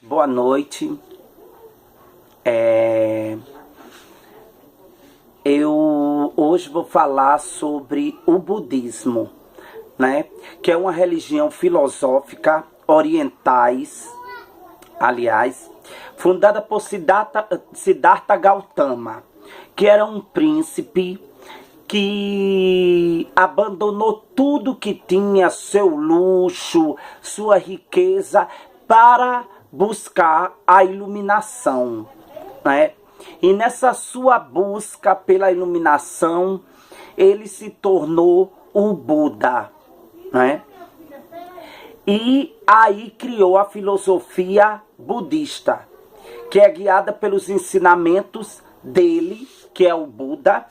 boa noite. Eu hoje vou falar sobre o budismo, né? Que é uma religião filosófica orientais, aliás, fundada por Siddhartha Gautama, que era um príncipe que abandonou tudo que tinha, seu luxo, sua riqueza, para buscar a iluminação, né? E nessa sua busca pela iluminação, ele se tornou o Buda, né? E aí criou a filosofia budista, que é guiada pelos ensinamentos dele, que é o Buda,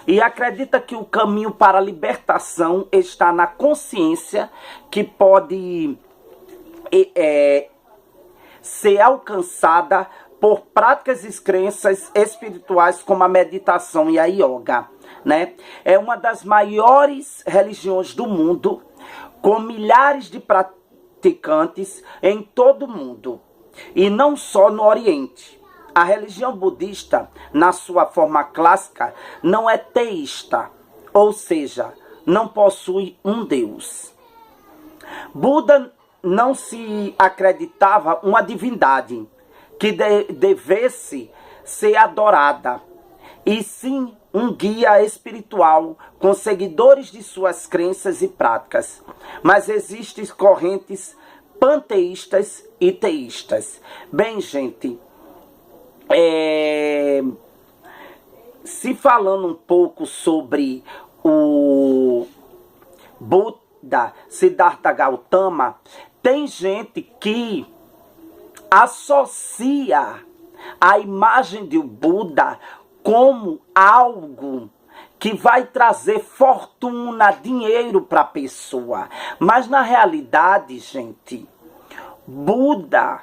e acredita que o caminho para a libertação está na consciência, que pode ser alcançada por práticas e crenças espirituais como a meditação e a yoga, né? É uma das maiores religiões do mundo, com milhares de praticantes em todo o mundo, e não só no Oriente. A religião budista, na sua forma clássica, não é teísta, ou seja, não possui um Deus. Buda não se acreditava uma divindade que devesse ser adorada, e sim um guia espiritual com seguidores de suas crenças e práticas. Mas existem correntes panteístas e teístas. Bem, gente, se falando um pouco sobre o Buda, Siddhartha Gautama, tem gente que associa a imagem de Buda como algo que vai trazer fortuna, dinheiro para a pessoa. Mas na realidade, gente, Buda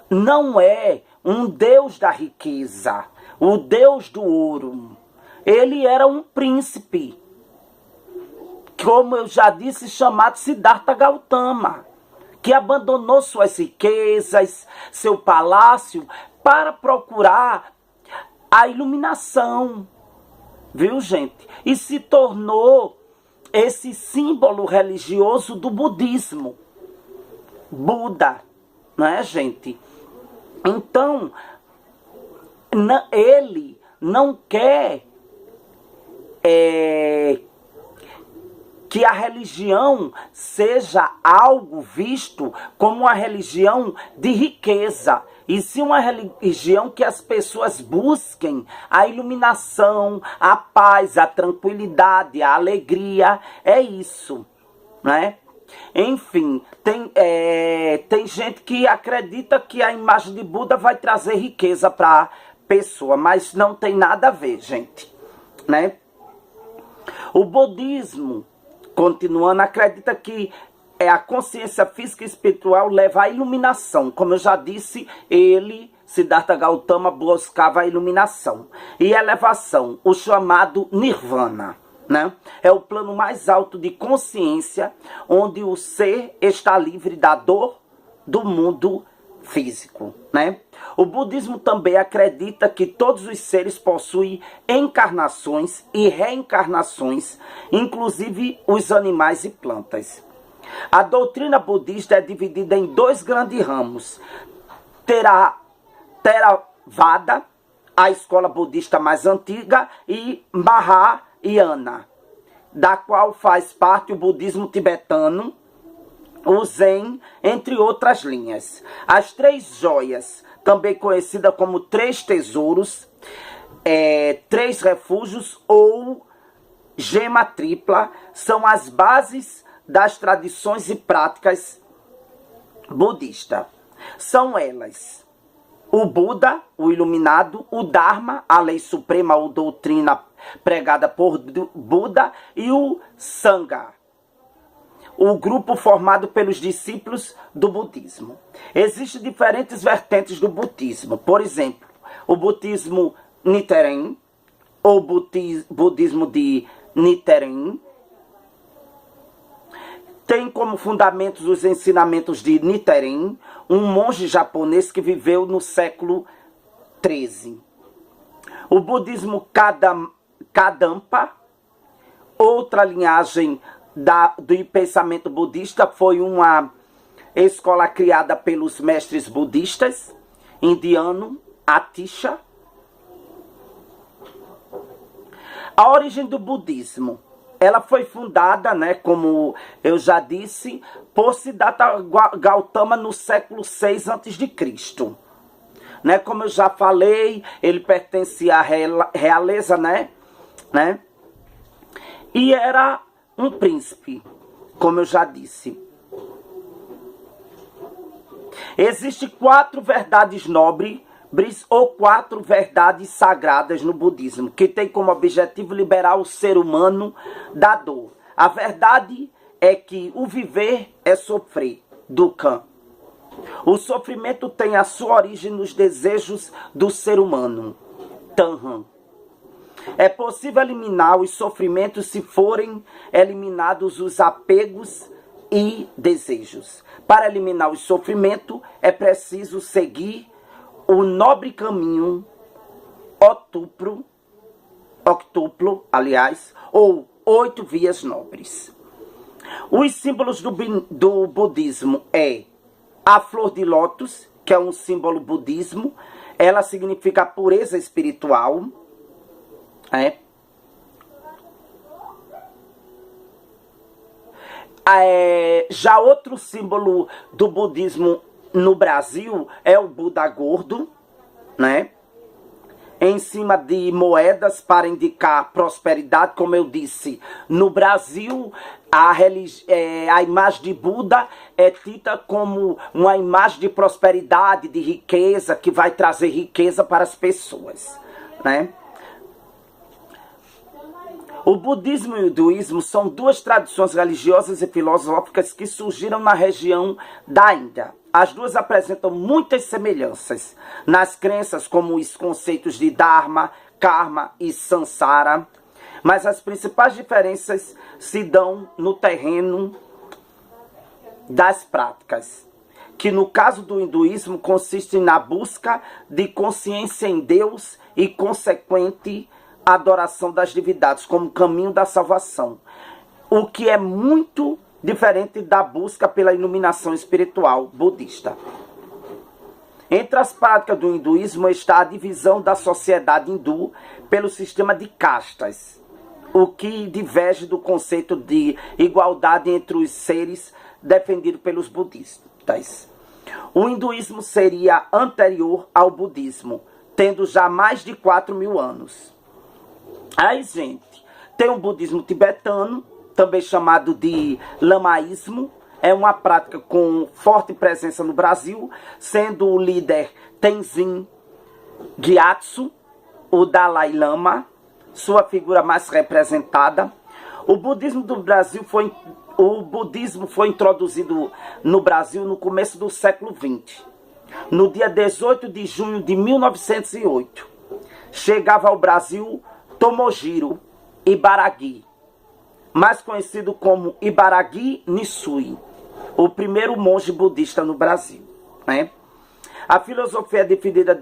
não é um deus da riqueza, o deus do ouro. Ele era um príncipe, como eu já disse, chamado Siddhartha Gautama, que abandonou suas riquezas, seu palácio, para procurar a iluminação, viu, gente? E se tornou esse símbolo religioso do budismo, Buda, não é, gente? Então, ele não quer que a religião seja algo visto como uma religião de riqueza, e sim uma religião que as pessoas busquem a iluminação, a paz, a tranquilidade, a alegria. É isso, né? Enfim, tem gente que acredita que a imagem de Buda vai trazer riqueza para a pessoa, mas não tem nada a ver, gente, né? O budismo, continuando, acredita que a consciência física e espiritual leva à iluminação. Como eu já disse, Siddhartha Gautama, buscava a iluminação e elevação, o chamado Nirvana, né? É o plano mais alto de consciência, onde o ser está livre da dor do mundo físico, né? O budismo também acredita que todos os seres possuem encarnações e reencarnações, inclusive os animais e plantas. A doutrina budista é dividida em dois grandes ramos: Theravada, a escola budista mais antiga, e Mahayana, da qual faz parte o budismo tibetano, o Zen, entre outras linhas. As três joias, também conhecida como três tesouros, três refúgios ou gema tripla, são as bases das tradições e práticas budistas. São elas: o Buda, o iluminado; o Dharma, a lei suprema ou doutrina pregada por Buda; e o Sangha, o grupo formado pelos discípulos do budismo. Existem diferentes vertentes do budismo. Por exemplo, o budismo Nichiren, ou budismo de Nichiren. tem como fundamentos os ensinamentos de Nichiren, um monge japonês que viveu no século XIII. O budismo Kadampa, outra linhagem do pensamento budista, foi uma escola criada pelos mestres budistas indiano Atisha. A origem do budismo, ela foi fundada, né, como eu já disse, por Siddhartha Gautama no século VI a.C. Né, como eu já falei, ele pertencia à realeza, né? E era um príncipe, como eu já disse. Existem 4 verdades nobres ou 4 verdades sagradas no budismo, que tem como objetivo liberar o ser humano da dor. A verdade é que o viver é sofrer, dukkha. O sofrimento tem a sua origem nos desejos do ser humano, tanha. É possível eliminar os sofrimentos se forem eliminados os apegos e desejos. Para eliminar o sofrimento, é preciso seguir o nobre caminho octuplo, ou 8 vias nobres. Os símbolos do budismo é a flor de lótus, que é um símbolo budismo. Ela significa pureza espiritual. Já outro símbolo do budismo no Brasil é o Buda gordo, né? Em cima de moedas para indicar prosperidade. Como eu disse, no Brasil a imagem de Buda é tida como uma imagem de prosperidade, de riqueza, que vai trazer riqueza para as pessoas, né? O budismo e o hinduísmo são 2 tradições religiosas e filosóficas que surgiram na região da Índia. As 2 apresentam muitas semelhanças nas crenças, como os conceitos de Dharma, Karma e Samsara, mas as principais diferenças se dão no terreno das práticas, que no caso do hinduísmo consiste na busca de consciência em Deus e consequente adoração das divindades como caminho da salvação, o que é muito diferente da busca pela iluminação espiritual budista. Entre as práticas do hinduísmo está a divisão da sociedade hindu pelo sistema de castas, o que diverge do conceito de igualdade entre os seres defendido pelos budistas. O hinduísmo seria anterior ao budismo, tendo já mais de 4.000 anos. Aí, gente, tem o budismo tibetano, também chamado de lamaísmo. É uma prática com forte presença no Brasil, sendo o líder Tenzin Gyatso, o Dalai Lama, sua figura mais representada. O budismo foi introduzido no Brasil no começo do século XX. No dia 18 de junho de 1908, chegava ao Brasil Tomojiro Ibaragi, mais conhecido como Ibaragi Nisui, o primeiro monge budista no Brasil, né? A filosofia é dividida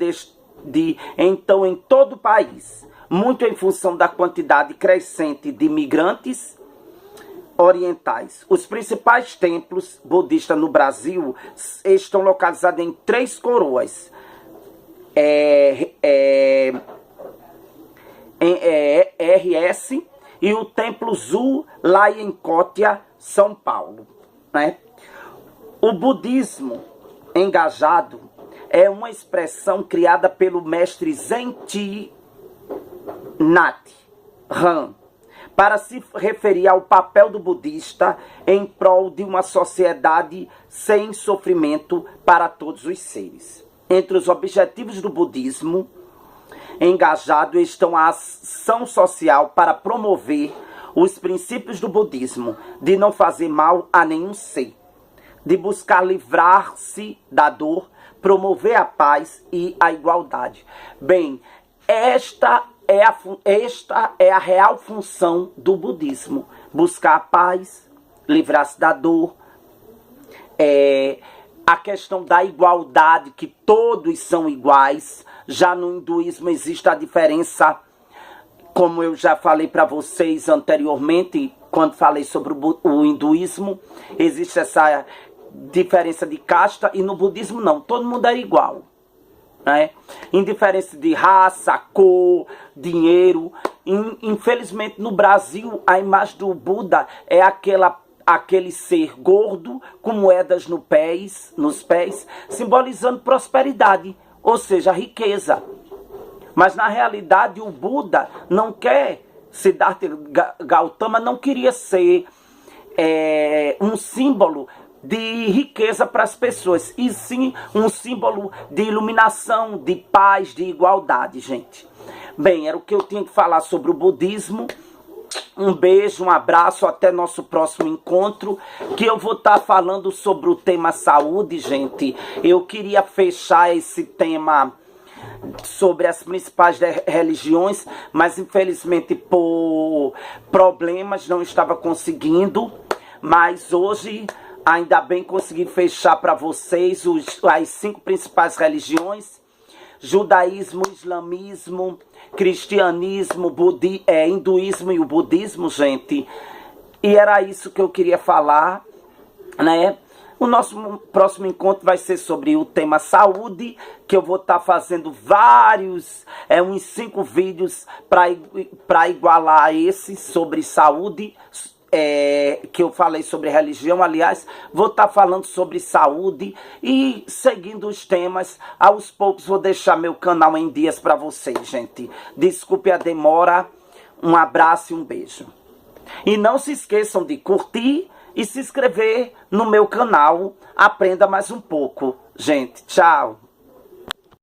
então em todo o país, muito em função da quantidade crescente de imigrantes orientais. Os principais templos budistas no Brasil estão localizados em 3 coroas. RS e o Templo Zu lá em Cotia, São Paulo, né? O budismo engajado é uma expressão criada pelo mestre Zenchi Nhat Hanh para se referir ao papel do budista em prol de uma sociedade sem sofrimento para todos os seres. Entre os objetivos do budismo engajado estão a ação social para promover os princípios do budismo, de não fazer mal a nenhum ser, de buscar livrar-se da dor, promover a paz e a igualdade. Bem, esta é a real função do budismo: buscar a paz, livrar-se da dor. A questão da igualdade, que todos são iguais. Já no hinduísmo existe a diferença, como eu já falei para vocês anteriormente, quando falei sobre o hinduísmo, existe essa diferença de casta, e no budismo não, todo mundo é igual, né? Indiferença de raça, cor, dinheiro. Infelizmente no Brasil a imagem do Buda é aquele ser gordo com moedas nos pés, simbolizando prosperidade, ou seja, riqueza. Mas na realidade o Buda não quer, Siddhartha Gautama não queria ser um símbolo de riqueza para as pessoas, e sim um símbolo de iluminação, de paz, de igualdade, gente. Bem, era o que eu tinha que falar sobre o budismo. Um beijo, um abraço, até nosso próximo encontro, que eu vou estar falando sobre o tema saúde, gente. Eu queria fechar esse tema sobre as principais religiões, mas infelizmente por problemas não estava conseguindo. Mas hoje, ainda bem, consegui fechar para vocês as 5 principais religiões: judaísmo, islamismo, cristianismo, hinduísmo e o budismo, gente. E era isso que eu queria falar, né? O nosso próximo encontro vai ser sobre o tema saúde, que eu vou estar fazendo uns 5 vídeos para igualar esse sobre saúde, que eu falei sobre religião. Aliás, vou estar falando sobre saúde e seguindo os temas. Aos poucos vou deixar meu canal em dias para vocês, gente. Desculpe a demora. Um abraço e um beijo. E não se esqueçam de curtir e se inscrever no meu canal. Aprenda mais um pouco, gente. Tchau.